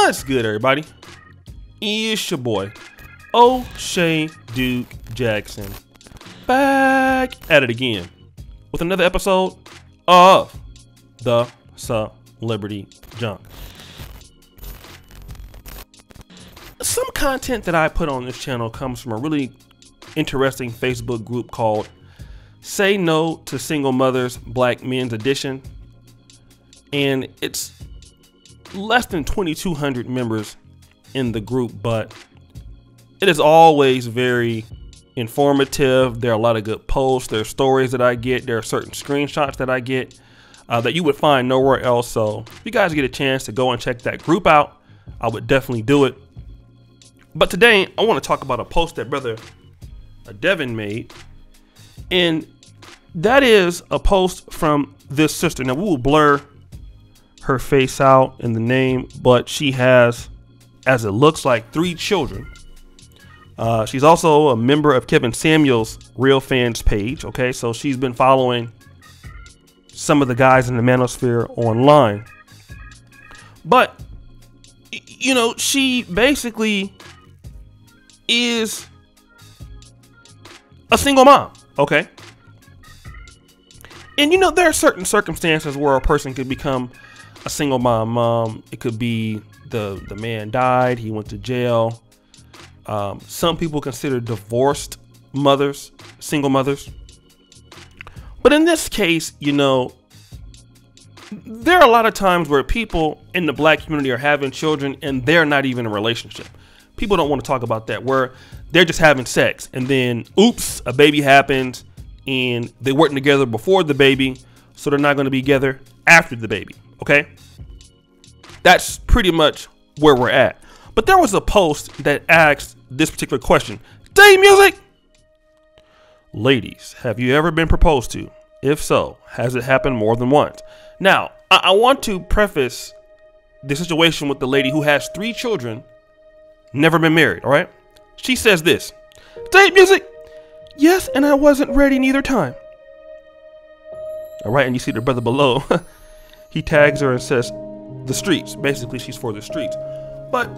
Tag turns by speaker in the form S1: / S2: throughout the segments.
S1: What's good, everybody? It's your boy, O'Shea Duke Jackson, back at it again with another episode of the Celebrity Junk. Some content that I put on this channel comes from a really interesting Facebook group called Say No to Single Mothers Black Men's Edition, and it's less than 2,200 members in the group, but it is always very informative. There are a lot of good posts, there are stories that I get, there are certain screenshots that I get that you would find nowhere else. So if you guys get a chance to go and check that group out, I would definitely do it. But today I want to talk about a post that brother Devin made, and that is a post from this sister. Now we will blur her face out in the name, but she has, as it looks like, 3 children. She's also a member of Kevin Samuels' Real Fans page. Okay, so she's been following some of the guys in the manosphere online. But, you know, she basically is a single mom. Okay. And, you know, there are certain circumstances where a person could become a single mom. It could be the man died, he went to jail. Some people consider divorced mothers single mothers. But in this case, you know, there are a lot of times where people in the black community are having children and they're not even in a relationship. People don't want to talk about that, where they're just having sex and then, oops, a baby happens and they weren't together before the baby, so they're not going to be together after the baby. Okay, that's pretty much where we're at. But there was a post that asked this particular question. Day music. Ladies, have you ever been proposed to? If so, has it happened more than once? Now, I want to preface the situation with the lady who has 3 children, never been married. All right. She says this. Day music. Yes, and I wasn't ready neither time. All right. And you see the brother below. He tags her and says the streets. Basically, she's for the streets. But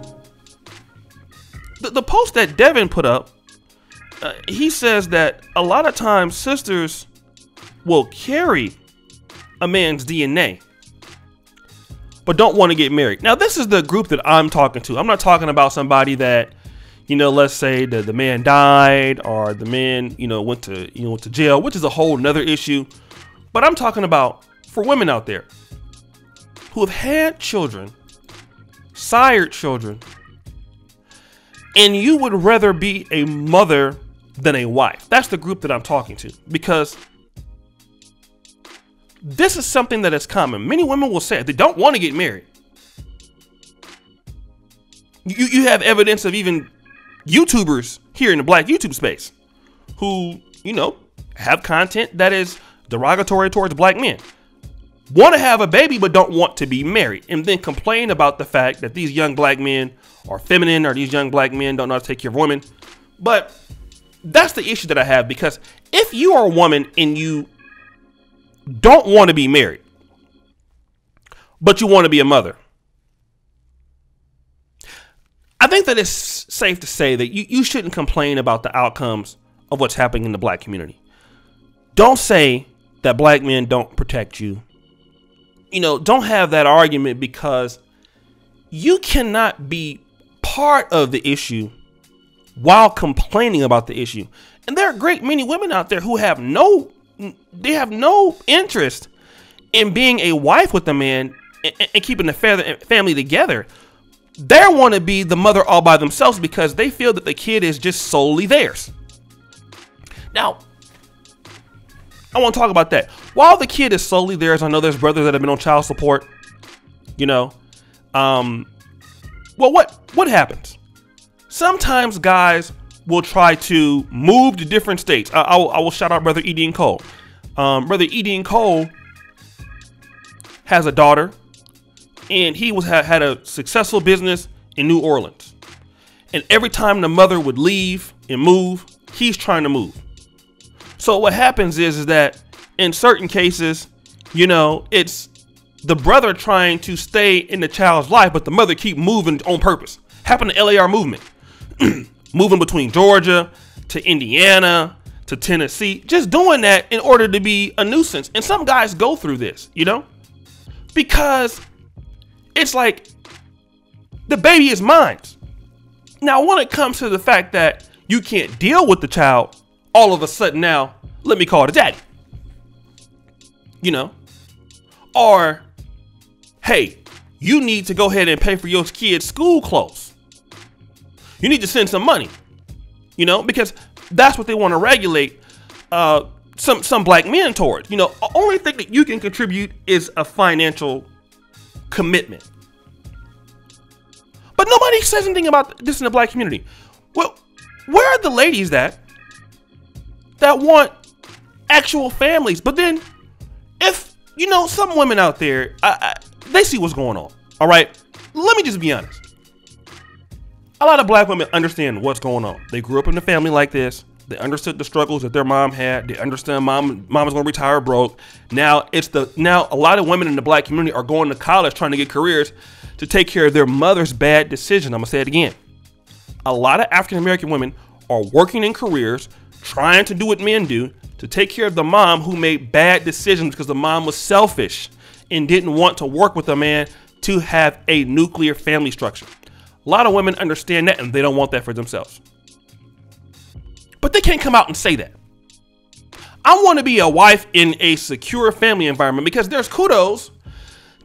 S1: the post that Devin put up, he says that a lot of times sisters will carry a man's DNA, but don't want to get married. Now, this is the group that I'm talking to. I'm not talking about somebody that, you know, let's say that the man died or the man, you know, went to jail, which is a whole nother issue. But I'm talking about for women out there who have had children, sired children, and you would rather be a mother than a wife. That's the group that I'm talking to, because this is something that is common. Many women will say they don't want to get married. You have evidence of even YouTubers here in the black YouTube space who, you know, have content that is derogatory towards black men, want to have a baby but don't want to be married, and then complain about the fact that these young black men are feminine, or these young black men don't know how to take care of women. But that's the issue that I have, because if you are a woman and you don't want to be married, but you want to be a mother, I think that it's safe to say that you shouldn't complain about the outcomes of what's happening in the black community. Don't say that black men don't protect you. You know, don't have that argument, because you cannot be part of the issue while complaining about the issue. And there are great many women out there who have no interest in being a wife with a man and keeping the family together. They want to be the mother all by themselves because they feel that the kid is just solely theirs. Now, I want to talk about that. While the kid is solely theirs, I know there's brothers that have been on child support, you know. Well, what happens? Sometimes guys will try to move to different states. I will shout out brother Edie and Cole. Brother Edie and Cole has a daughter, and he had a successful business in New Orleans. And every time the mother would leave and move, he's trying to move. So what happens is that in certain cases, you know, it's the brother trying to stay in the child's life, but the mother keep moving on purpose. Happened to LAR movement. Moving between Georgia to Indiana to Tennessee, just doing that in order to be a nuisance. And some guys go through this, you know, because it's like the baby is mine. Now, when it comes to the fact that you can't deal with the child, all of a sudden now, let me call it a daddy, you know, or, hey, you need to go ahead and pay for your kid's school clothes. You need to send some money, you know, because that's what they want to regulate some black men towards. You know, the only thing that you can contribute is a financial commitment. But nobody says anything about this in the black community. Well, where are the ladies that want actual families? But then if, you know, some women out there, they see what's going on. All right. Let me just be honest. A lot of black women understand what's going on. They grew up in a family like this. They understood the struggles that their mom had. They understand mom is going to retire broke. Now a lot of women in the black community are going to college trying to get careers to take care of their mother's bad decision. I'm going to say it again. A lot of African-American women are working in careers, trying to do what men do, to take care of the mom who made bad decisions because the mom was selfish and didn't want to work with a man to have a nuclear family structure. A lot of women understand that and they don't want that for themselves. But they can't come out and say that. I want to be a wife in a secure family environment because there's kudos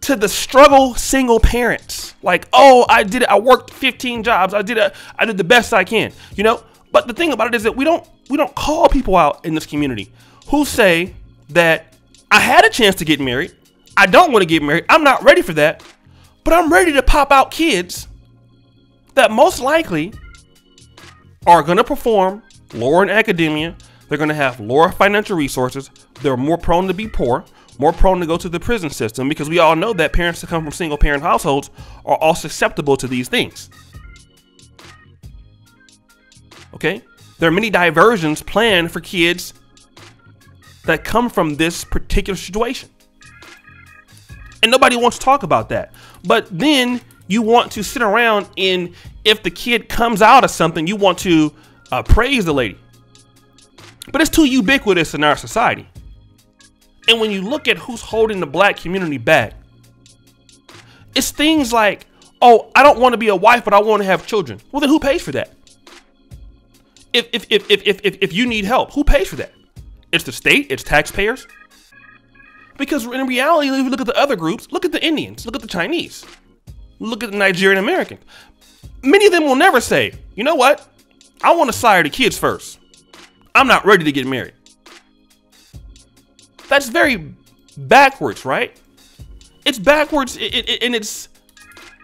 S1: to the struggle single parents. Like, oh, I did it. I worked 15 jobs. I did the best I can, you know? But the thing about it is that we don't call people out in this community who say that I had a chance to get married. I don't want to get married. I'm not ready for that, but I'm ready to pop out kids that most likely are going to perform lower in academia. They're going to have lower financial resources. They're more prone to be poor, more prone to go to the prison system, because we all know that parents that come from single parent households are all susceptible to these things. Okay? There are many diversions planned for kids that come from this particular situation. And nobody wants to talk about that. But then you want to sit around and if the kid comes out of something, you want to praise the lady. But it's too ubiquitous in our society. And when you look at who's holding the black community back, it's things like, oh, I don't want to be a wife, but I want to have children. Well, then who pays for that? If you need help, who pays for that? It's the state, it's taxpayers. Because in reality, if you look at the other groups, look at the Indians, look at the Chinese. Look at the Nigerian Americans. Many of them will never say, you know what? I want to sire the kids first. I'm not ready to get married. That's very backwards, right? It's backwards in its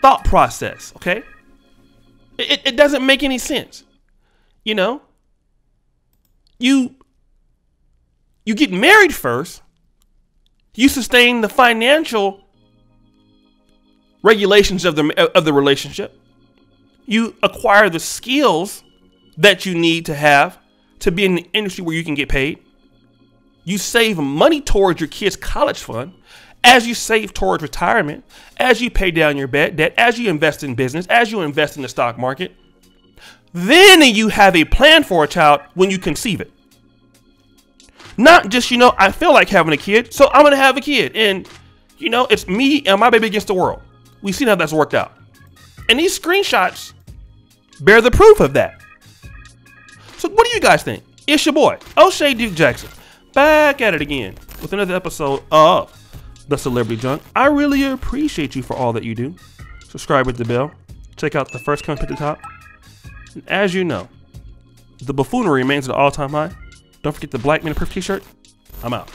S1: thought process, okay? It doesn't make any sense. You know? You get married first. You sustain the financial regulations of the relationship. You acquire the skills that you need to have to be in the industry where you can get paid. You save money towards your kids' college fund, as you save towards retirement, as you pay down your debt, as you invest in business, as you invest in the stock market. Then you have a plan for a child when you conceive it. Not just, you know, I feel like having a kid, so I'm going to have a kid. And, you know, it's me and my baby against the world. We've seen how that's worked out. And these screenshots bear the proof of that. So what do you guys think? It's your boy, O'Shea Duke Jackson, back at it again with another episode of The Celebrity Junk. I really appreciate you for all that you do. Subscribe with the bell. Check out the first comment at the top. And as you know, the buffoonery remains at an all-time high. Don't forget the Black Men Proof t-shirt. I'm out.